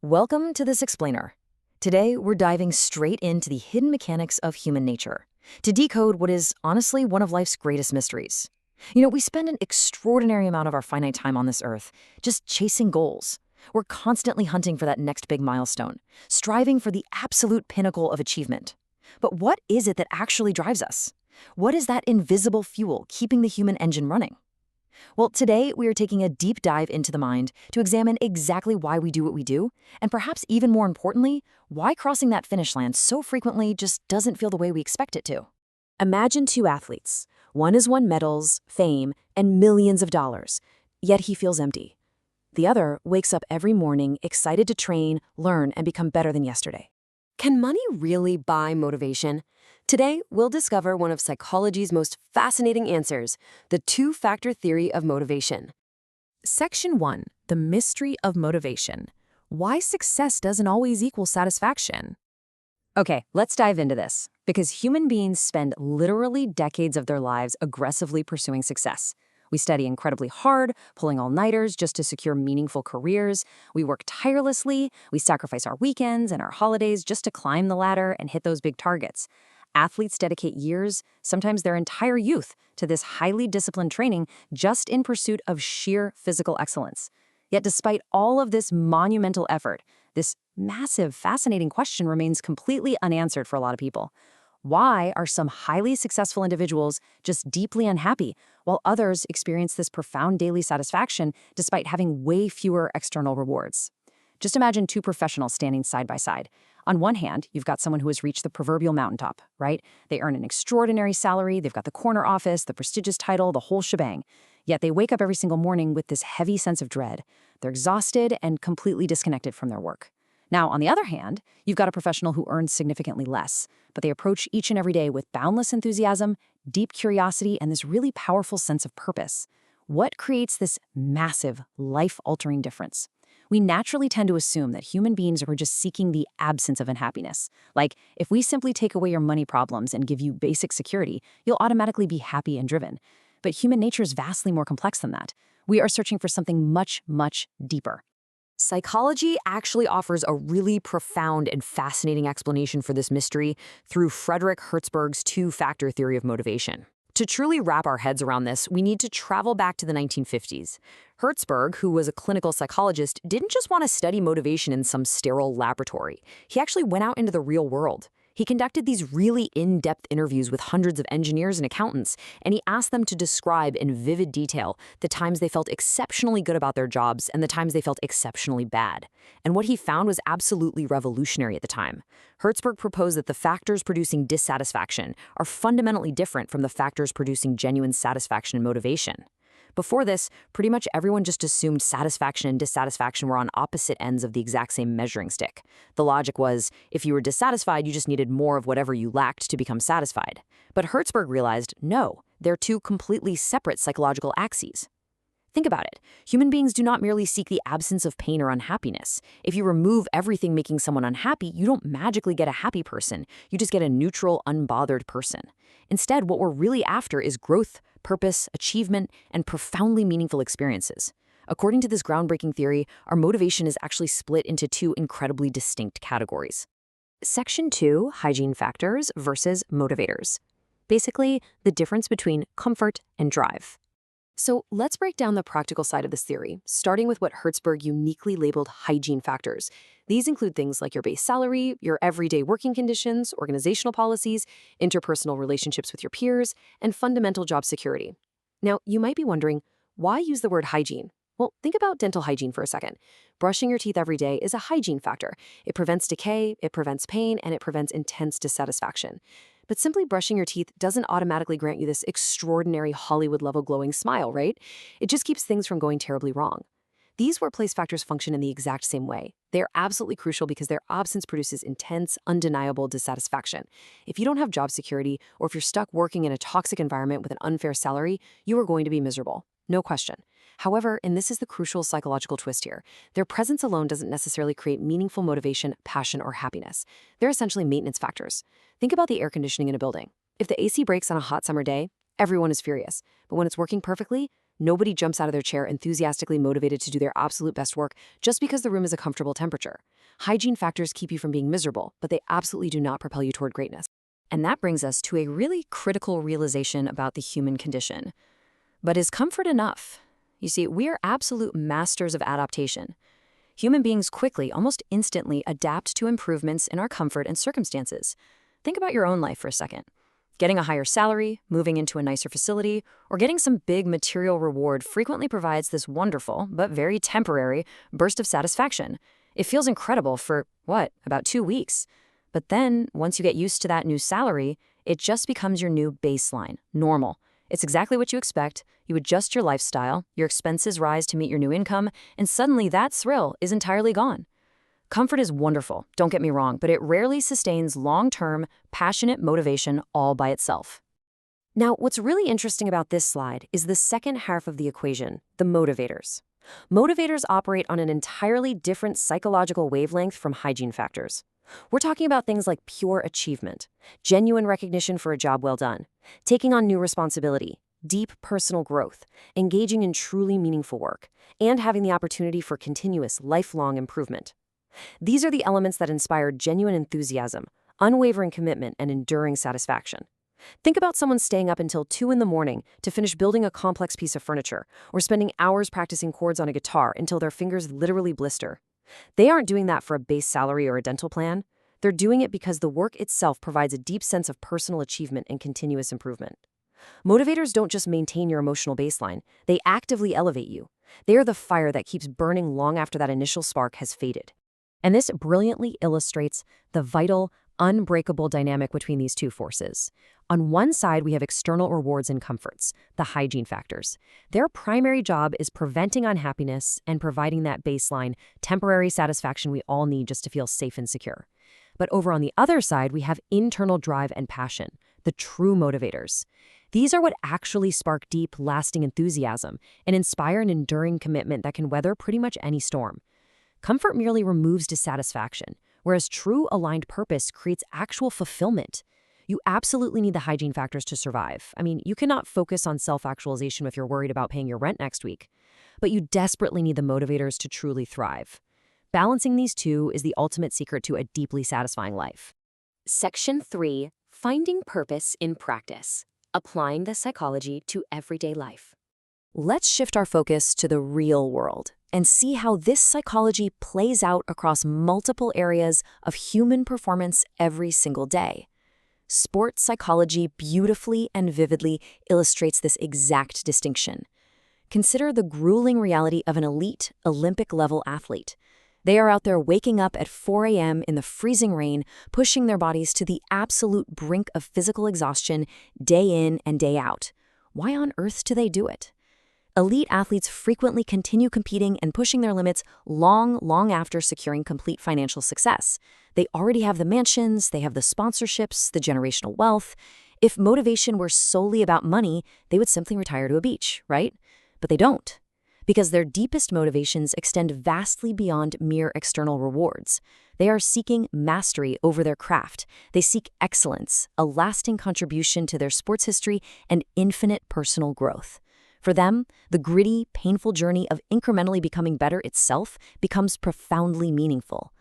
Welcome to This Explainer. Today, we're diving straight into the hidden mechanics of human nature to decode what is honestly one of life's greatest mysteries. We spend an extraordinary amount of our finite time on this earth just chasing goals. We're constantly hunting for that next big milestone, striving for the absolute pinnacle of achievement. But what is it that actually drives us? What is that invisible fuel keeping the human engine running? Well, today we are taking a deep dive into the mind to examine exactly why we do what we do, and perhaps even more importantly, why crossing that finish line so frequently just doesn't feel the way we expect it to. Imagine two athletes. One has won medals, fame, and millions of dollars, yet he feels empty. The other wakes up every morning excited to train, learn, and become better than yesterday. Can money really buy motivation? Today, we'll discover one of psychology's most fascinating answers, the two-factor theory of motivation. Section 1. The mystery of motivation. Why success doesn't always equal satisfaction. Okay, let's dive into this, because human beings spend literally decades of their lives aggressively pursuing success. We study incredibly hard, pulling all-nighters just to secure meaningful careers. We work tirelessly. We sacrifice our weekends and our holidays just to climb the ladder and hit those big targets. Athletes dedicate years, sometimes their entire youth, to this highly disciplined training just in pursuit of sheer physical excellence. Yet despite all of this monumental effort, this massive, fascinating question remains completely unanswered for a lot of people. Why are some highly successful individuals just deeply unhappy, while others experience this profound daily satisfaction despite having way fewer external rewards? Just imagine two professionals standing side by side. On one hand, you've got someone who has reached the proverbial mountaintop, right? They earn an extraordinary salary, they've got the corner office, the prestigious title, the whole shebang. Yet they wake up every single morning with this heavy sense of dread. They're exhausted and completely disconnected from their work. Now, on the other hand, you've got a professional who earns significantly less, but they approach each and every day with boundless enthusiasm, deep curiosity, and this really powerful sense of purpose. What creates this massive, life-altering difference? We naturally tend to assume that human beings are just seeking the absence of unhappiness. Like, if we simply take away your money problems and give you basic security, you'll automatically be happy and driven. But human nature is vastly more complex than that. We are searching for something much, much deeper. Psychology actually offers a really profound and fascinating explanation for this mystery through Frederick Herzberg's two-factor theory of motivation. To truly wrap our heads around this, we need to travel back to the 1950s. Herzberg, who was a clinical psychologist, didn't just want to study motivation in some sterile laboratory. He actually went out into the real world. He conducted these really in-depth interviews with hundreds of engineers and accountants, and he asked them to describe in vivid detail the times they felt exceptionally good about their jobs and the times they felt exceptionally bad. And what he found was absolutely revolutionary at the time. Herzberg proposed that the factors producing dissatisfaction are fundamentally different from the factors producing genuine satisfaction and motivation. Before this, pretty much everyone just assumed satisfaction and dissatisfaction were on opposite ends of the exact same measuring stick. The logic was, if you were dissatisfied, you just needed more of whatever you lacked to become satisfied. But Herzberg realized, no, they're two completely separate psychological axes. Think about it. Human beings do not merely seek the absence of pain or unhappiness. If you remove everything making someone unhappy, you don't magically get a happy person. You just get a neutral, unbothered person. Instead, what we're really after is growth, purpose, achievement, and profoundly meaningful experiences. According to this groundbreaking theory, our motivation is actually split into two incredibly distinct categories. Section 2, Hygiene Factors versus Motivators. Basically, the difference between comfort and drive. So let's break down the practical side of this theory, starting with what Herzberg uniquely labeled hygiene factors. These include things like your base salary, your everyday working conditions, organizational policies, interpersonal relationships with your peers, and fundamental job security. Now, you might be wondering, why use the word hygiene? Well, think about dental hygiene for a second. Brushing your teeth every day is a hygiene factor. It prevents decay, it prevents pain, and it prevents intense dissatisfaction. But simply brushing your teeth doesn't automatically grant you this extraordinary Hollywood-level glowing smile, right? It just keeps things from going terribly wrong. These workplace factors function in the exact same way. They are absolutely crucial because their absence produces intense, undeniable dissatisfaction. If you don't have job security, or if you're stuck working in a toxic environment with an unfair salary, you are going to be miserable. No question. However, and this is the crucial psychological twist here, their presence alone doesn't necessarily create meaningful motivation, passion, or happiness. They're essentially maintenance factors. Think about the air conditioning in a building. If the AC breaks on a hot summer day, everyone is furious. But when it's working perfectly, Nobody jumps out of their chair enthusiastically motivated to do their absolute best work just because the room is a comfortable temperature. Hygiene factors keep you from being miserable, but they absolutely do not propel you toward greatness. And that brings us to a really critical realization about the human condition. But is comfort enough? You see, we are absolute masters of adaptation. Human beings quickly, almost instantly, adapt to improvements in our comfort and circumstances. Think about your own life for a second. Getting a higher salary, moving into a nicer facility, or getting some big material reward frequently provides this wonderful, but very temporary, burst of satisfaction. It feels incredible for, about 2 weeks. But then, once you get used to that new salary, it just becomes your new baseline, normal. It's exactly what you expect. You adjust your lifestyle, your expenses rise to meet your new income, and suddenly that thrill is entirely gone. Comfort is wonderful, don't get me wrong, but it rarely sustains long-term, passionate motivation all by itself. Now, what's really interesting about this slide is the second half of the equation, the motivators. Motivators operate on an entirely different psychological wavelength from hygiene factors. We're talking about things like pure achievement, genuine recognition for a job well done, taking on new responsibility, deep personal growth, engaging in truly meaningful work, and having the opportunity for continuous, lifelong improvement. These are the elements that inspire genuine enthusiasm, unwavering commitment, and enduring satisfaction. Think about someone staying up until 2 in the morning to finish building a complex piece of furniture, or spending hours practicing chords on a guitar until their fingers literally blister. They aren't doing that for a base salary or a dental plan. They're doing it because the work itself provides a deep sense of personal achievement and continuous improvement. Motivators don't just maintain your emotional baseline, they actively elevate you. They are the fire that keeps burning long after that initial spark has faded. And this brilliantly illustrates the vital, unbreakable dynamic between these two forces. On one side, we have external rewards and comforts, the hygiene factors. Their primary job is preventing unhappiness and providing that baseline, temporary satisfaction we all need just to feel safe and secure. But over on the other side, we have internal drive and passion, the true motivators. These are what actually spark deep, lasting enthusiasm and inspire an enduring commitment that can weather pretty much any storm. Comfort merely removes dissatisfaction, whereas true aligned purpose creates actual fulfillment. You absolutely need the hygiene factors to survive. I mean, you cannot focus on self-actualization if you're worried about paying your rent next week. But you desperately need the motivators to truly thrive. Balancing these two is the ultimate secret to a deeply satisfying life. Section 3, Finding Purpose in Practice. Applying the psychology to everyday life. Let's shift our focus to the real world and see how this psychology plays out across multiple areas of human performance every single day. Sports psychology beautifully and vividly illustrates this exact distinction. Consider the grueling reality of an elite, Olympic-level athlete. They are out there waking up at 4 a.m. in the freezing rain, pushing their bodies to the absolute brink of physical exhaustion day in and day out. Why on earth do they do it? Elite athletes frequently continue competing and pushing their limits long after securing complete financial success. They already have the mansions, they have the sponsorships, the generational wealth. If motivation were solely about money, they would simply retire to a beach, right? But they don't, because their deepest motivations extend vastly beyond mere external rewards. They are seeking mastery over their craft. They seek excellence, a lasting contribution to their sports history, and infinite personal growth. For them, the gritty, painful journey of incrementally becoming better itself becomes profoundly meaningful.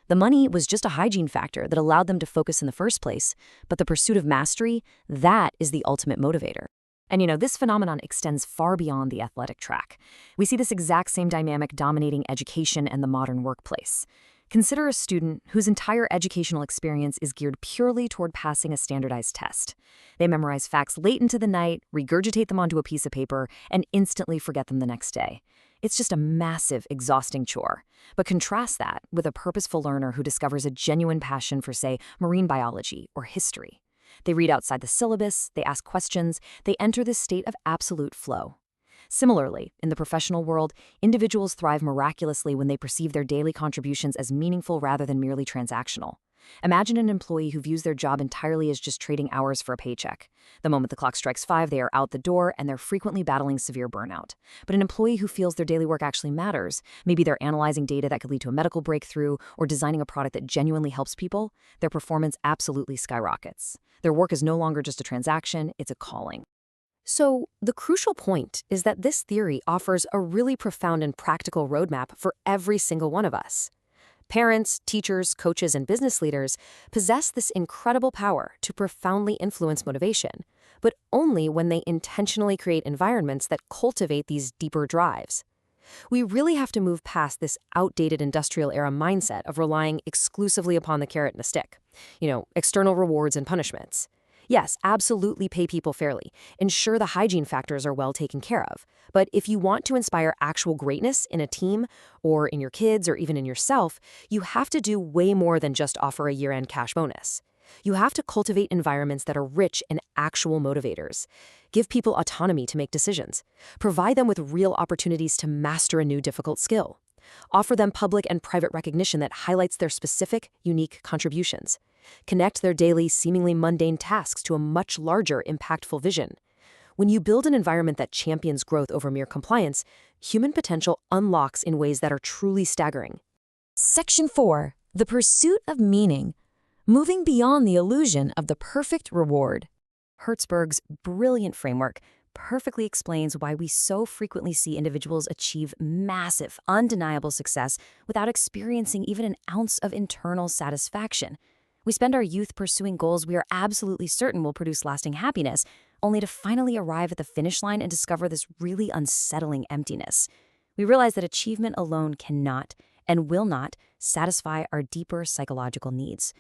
The money was just a hygiene factor that allowed them to focus in the first place, but the pursuit of mastery, that is the ultimate motivator. And this phenomenon extends far beyond the athletic track. We see this exact same dynamic dominating education and the modern workplace. Consider a student whose entire educational experience is geared purely toward passing a standardized test. They memorize facts late into the night, regurgitate them onto a piece of paper, and instantly forget them the next day. It's just a massive, exhausting chore. But contrast that with a purposeful learner who discovers a genuine passion for, say, marine biology or history. They read outside the syllabus, they ask questions, they enter this state of absolute flow. Similarly, in the professional world, individuals thrive miraculously when they perceive their daily contributions as meaningful rather than merely transactional. Imagine an employee who views their job entirely as just trading hours for a paycheck. The moment the clock strikes 5, they are out the door, and they're frequently battling severe burnout. But an employee who feels their daily work actually matters, maybe they're analyzing data that could lead to a medical breakthrough or designing a product that genuinely helps people, their performance absolutely skyrockets. Their work is no longer just a transaction, it's a calling. So, the crucial point is that this theory offers a really profound and practical roadmap for every single one of us. Parents, teachers, coaches, and business leaders possess this incredible power to profoundly influence motivation, but only when they intentionally create environments that cultivate these deeper drives. We really have to move past this outdated industrial era mindset of relying exclusively upon the carrot and the stick. External rewards and punishments. Yes, absolutely pay people fairly. Ensure the hygiene factors are well taken care of. But if you want to inspire actual greatness in a team, or in your kids, or even in yourself, you have to do way more than just offer a year-end cash bonus. You have to cultivate environments that are rich in actual motivators. Give people autonomy to make decisions. Provide them with real opportunities to master a new difficult skill. Offer them public and private recognition that highlights their specific, unique contributions. Connect their daily, seemingly mundane tasks to a much larger, impactful vision. When you build an environment that champions growth over mere compliance, human potential unlocks in ways that are truly staggering. Section 4. The pursuit of meaning. Moving beyond the illusion of the perfect reward. Herzberg's brilliant framework perfectly explains why we so frequently see individuals achieve massive, undeniable success without experiencing even an ounce of internal satisfaction. We spend our youth pursuing goals we are absolutely certain will produce lasting happiness, only to finally arrive at the finish line and discover this really unsettling emptiness. We realize that achievement alone cannot and will not satisfy our deeper psychological needs.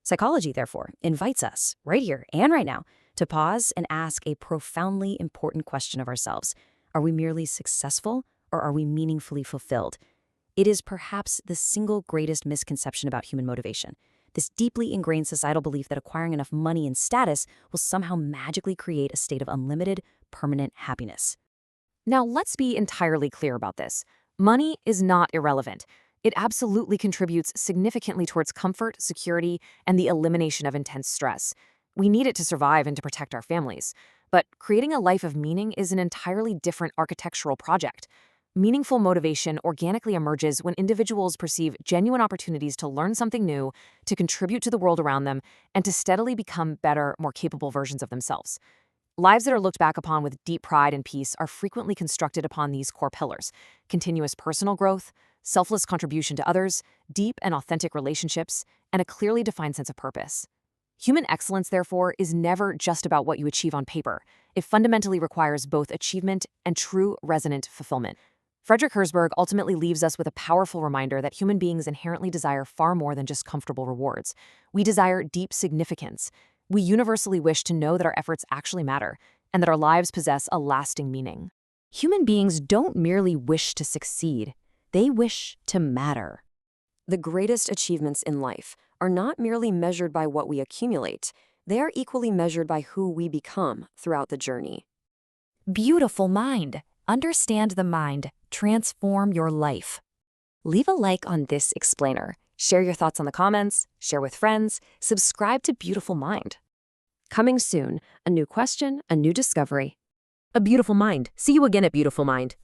Psychology, therefore, invites us, right here and right now, to pause and ask a profoundly important question of ourselves. Are we merely successful, or are we meaningfully fulfilled? It is perhaps the single greatest misconception about human motivation. This deeply ingrained societal belief that acquiring enough money and status will somehow magically create a state of unlimited, permanent happiness. Now, let's be entirely clear about this. Money is not irrelevant. It absolutely contributes significantly towards comfort, security, and the elimination of intense stress. We need it to survive and to protect our families. But creating a life of meaning is an entirely different architectural project. Meaningful motivation organically emerges when individuals perceive genuine opportunities to learn something new, to contribute to the world around them, and to steadily become better, more capable versions of themselves. Lives that are looked back upon with deep pride and peace are frequently constructed upon these core pillars: continuous personal growth, selfless contribution to others, deep and authentic relationships, and a clearly defined sense of purpose. Human excellence, therefore, is never just about what you achieve on paper. It fundamentally requires both achievement and true resonant fulfillment. Frederick Herzberg ultimately leaves us with a powerful reminder that human beings inherently desire far more than just comfortable rewards. We desire deep significance. We universally wish to know that our efforts actually matter, and that our lives possess a lasting meaning. Human beings don't merely wish to succeed, they wish to matter. The greatest achievements in life are not merely measured by what we accumulate, they are equally measured by who we become throughout the journey. Beautiful mind. Understand the mind. Transform your life. Leave a like on this explainer. Share your thoughts on the comments, share with friends, subscribe to Beautiful Mind. Coming soon, a new question, a new discovery. A beautiful mind. See you again at Beautiful Mind.